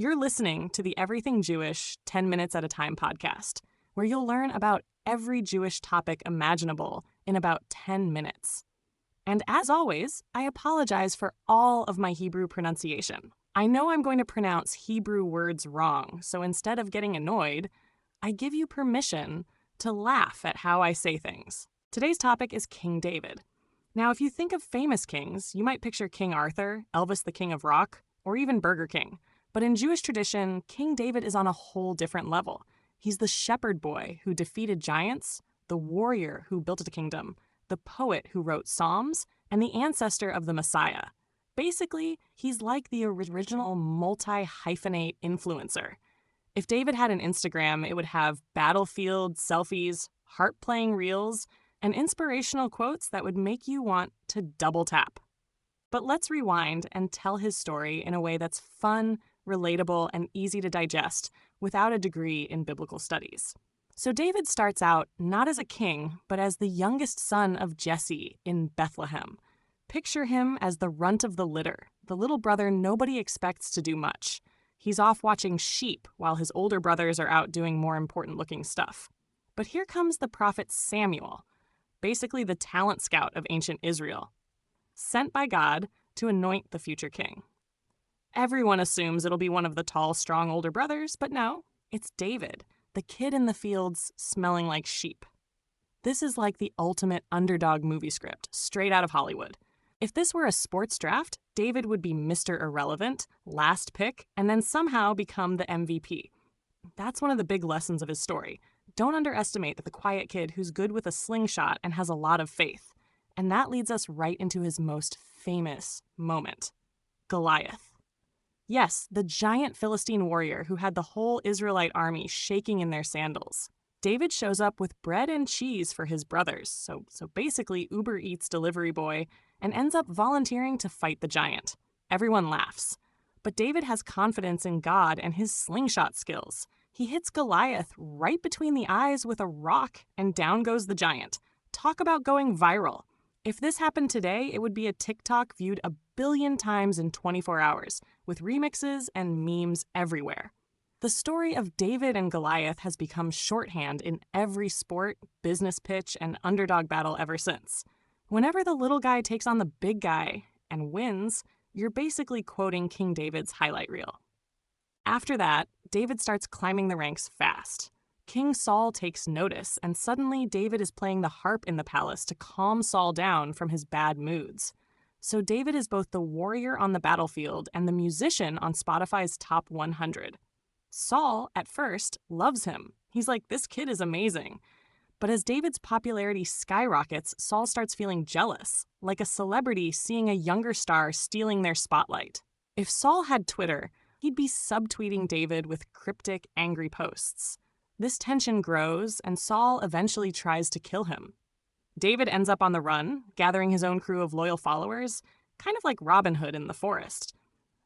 You're listening to the Everything Jewish 10 Minutes at a Time podcast, where you'll learn about every Jewish topic imaginable in about 10 minutes. And as always, I apologize for all of my Hebrew pronunciation. I know I'm going to pronounce Hebrew words wrong, so instead of getting annoyed, I give you permission to laugh at how I say things. Today's topic is King David. Now, if you think of famous kings, you might picture King Arthur, Elvis the King of Rock, or even Burger King. But in Jewish tradition, King David is on a whole different level. He's the shepherd boy who defeated giants, the warrior who built a kingdom, the poet who wrote Psalms, and the ancestor of the Messiah. Basically, he's like the original multi-hyphenate influencer. If David had an Instagram, it would have battlefield selfies, heart-playing reels, and inspirational quotes that would make you want to double tap. But let's rewind and tell his story in a way that's fun, relatable, and easy to digest without a degree in biblical studies. So David starts out not as a king, but as the youngest son of Jesse in Bethlehem. Picture him as the runt of the litter, the little brother nobody expects to do much. He's off watching sheep while his older brothers are out doing more important-looking stuff. But here comes the prophet Samuel, basically the talent scout of ancient Israel, sent by God to anoint the future king. Everyone assumes it'll be one of the tall, strong older brothers, but no, it's David, the kid in the fields smelling like sheep. This is like the ultimate underdog movie script, straight out of Hollywood. If this were a sports draft, David would be Mr. Irrelevant, last pick, and then somehow become the MVP. That's one of the big lessons of his story. Don't underestimate the quiet kid who's good with a slingshot and has a lot of faith. And that leads us right into his most famous moment, Goliath. Yes, the giant Philistine warrior who had the whole Israelite army shaking in their sandals. David shows up with bread and cheese for his brothers, so basically Uber Eats delivery boy, and ends up volunteering to fight the giant. Everyone laughs. But David has confidence in God and his slingshot skills. He hits Goliath right between the eyes with a rock, and down goes the giant. Talk about going viral. If this happened today, it would be a TikTok viewed 1 billion times in 24 hours, with remixes and memes everywhere. The story of David and Goliath has become shorthand in every sport, business pitch, and underdog battle ever since. Whenever the little guy takes on the big guy and wins, you're basically quoting King David's highlight reel. After that, David starts climbing the ranks fast. King Saul takes notice, and suddenly David is playing the harp in the palace to calm Saul down from his bad moods. So David is both the warrior on the battlefield and the musician on Spotify's Top 100. Saul, at first, loves him. He's like, this kid is amazing. But as David's popularity skyrockets, Saul starts feeling jealous, like a celebrity seeing a younger star stealing their spotlight. If Saul had Twitter, he'd be subtweeting David with cryptic, angry posts. This tension grows, and Saul eventually tries to kill him. David ends up on the run, gathering his own crew of loyal followers, kind of like Robin Hood in the forest.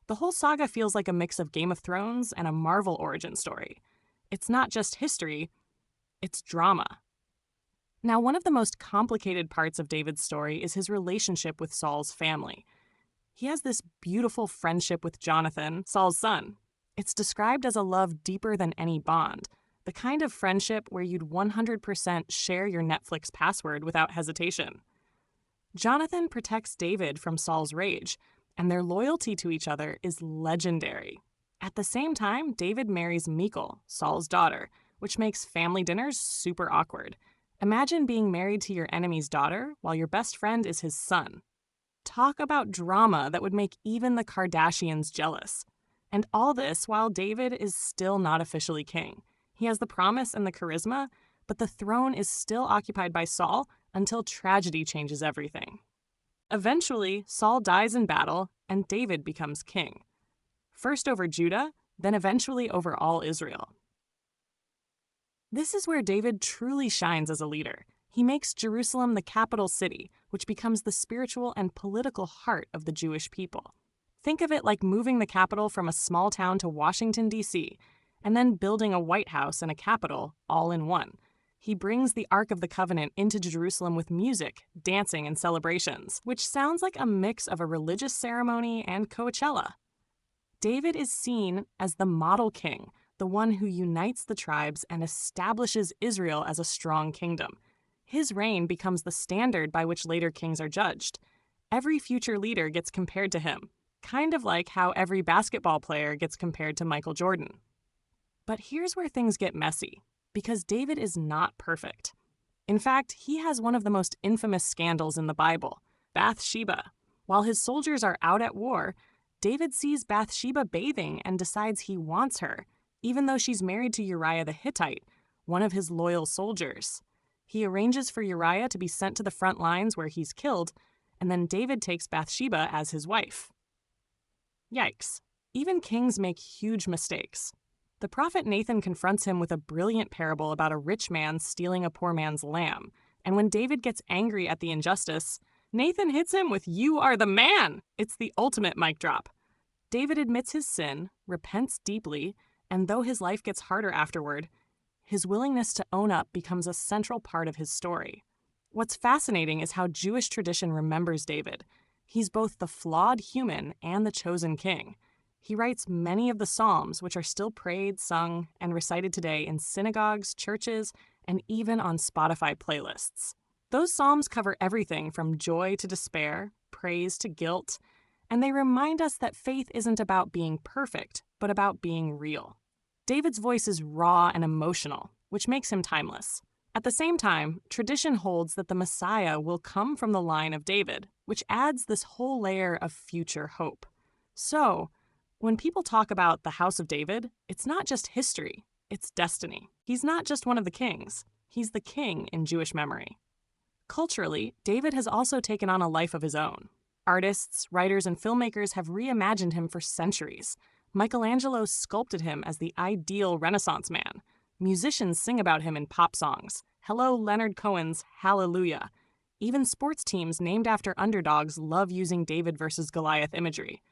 The whole saga feels like a mix of Game of Thrones and a Marvel origin story. It's not just history, it's drama. Now, one of the most complicated parts of David's story is his relationship with Saul's family. He has this beautiful friendship with Jonathan, Saul's son. It's described as a love deeper than any bond, the kind of friendship where you'd 100% share your Netflix password without hesitation. Jonathan protects David from Saul's rage, and their loyalty to each other is legendary. At the same time, David marries Michal, Saul's daughter, which makes family dinners super awkward. Imagine being married to your enemy's daughter while your best friend is his son. Talk about drama that would make even the Kardashians jealous. And all this while David is still not officially king. He has the promise and the charisma, but the throne is still occupied by Saul until tragedy changes everything. Eventually, Saul dies in battle, and David becomes king. First over Judah, then eventually over all Israel. This is where David truly shines as a leader. He makes Jerusalem the capital city, which becomes the spiritual and political heart of the Jewish people. Think of it like moving the capital from a small town to Washington, D.C., and then building a White House and a Capitol all in one. He brings the Ark of the Covenant into Jerusalem with music, dancing, and celebrations, which sounds like a mix of a religious ceremony and Coachella. David is seen as the model king, the one who unites the tribes and establishes Israel as a strong kingdom. His reign becomes the standard by which later kings are judged. Every future leader gets compared to him, kind of like how every basketball player gets compared to Michael Jordan. But here's where things get messy, because David is not perfect. In fact, he has one of the most infamous scandals in the Bible, Bathsheba. While his soldiers are out at war, David sees Bathsheba bathing and decides he wants her, even though she's married to Uriah the Hittite, one of his loyal soldiers. He arranges for Uriah to be sent to the front lines where he's killed, and then David takes Bathsheba as his wife. Yikes. Even kings make huge mistakes. The prophet Nathan confronts him with a brilliant parable about a rich man stealing a poor man's lamb, and when David gets angry at the injustice, Nathan hits him with "You are the man!" It's the ultimate mic drop. David admits his sin, repents deeply, and though his life gets harder afterward, his willingness to own up becomes a central part of his story. What's fascinating is how Jewish tradition remembers David. He's both the flawed human and the chosen king. He writes many of the Psalms, which are still prayed, sung, and recited today in synagogues, churches, and even on Spotify playlists. Those Psalms cover everything from joy to despair, praise to guilt, and they remind us that faith isn't about being perfect, but about being real. David's voice is raw and emotional, which makes him timeless. At the same time, tradition holds that the Messiah will come from the line of David, which adds this whole layer of future hope. So, when people talk about the House of David, it's not just history, it's destiny. He's not just one of the kings, he's the king in Jewish memory. Culturally, David has also taken on a life of his own. Artists, writers, and filmmakers have reimagined him for centuries. Michelangelo sculpted him as the ideal Renaissance man. Musicians sing about him in pop songs. Hello, Leonard Cohen's Hallelujah. Even sports teams named after underdogs love using David versus Goliath imagery.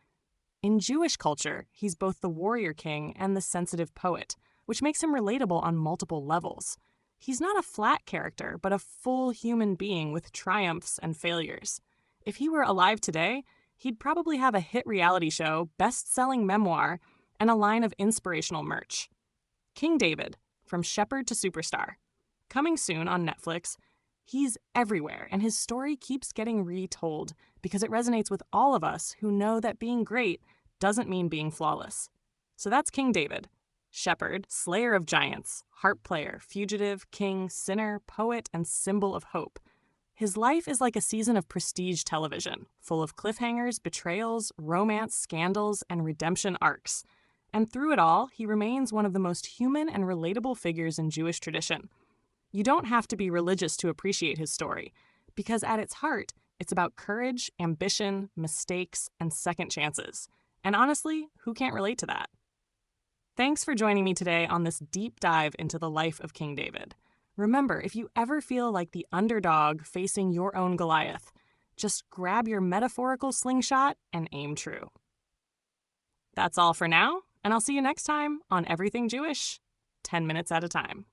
In Jewish culture, he's both the warrior king and the sensitive poet, which makes him relatable on multiple levels. He's not a flat character, but a full human being with triumphs and failures. If he were alive today, he'd probably have a hit reality show, best-selling memoir, and a line of inspirational merch. King David, from shepherd to superstar. Coming soon on Netflix, he's everywhere, and his story keeps getting retold because it resonates with all of us who know that being great doesn't mean being flawless. So that's King David. Shepherd, slayer of giants, harp player, fugitive, king, sinner, poet, and symbol of hope. His life is like a season of prestige television, full of cliffhangers, betrayals, romance, scandals, and redemption arcs. And through it all, he remains one of the most human and relatable figures in Jewish tradition. You don't have to be religious to appreciate his story, because at its heart, it's about courage, ambition, mistakes, and second chances. And honestly, who can't relate to that? Thanks for joining me today on this deep dive into the life of King David. Remember, if you ever feel like the underdog facing your own Goliath, just grab your metaphorical slingshot and aim true. That's all for now, and I'll see you next time on Everything Jewish, 10 minutes at a time.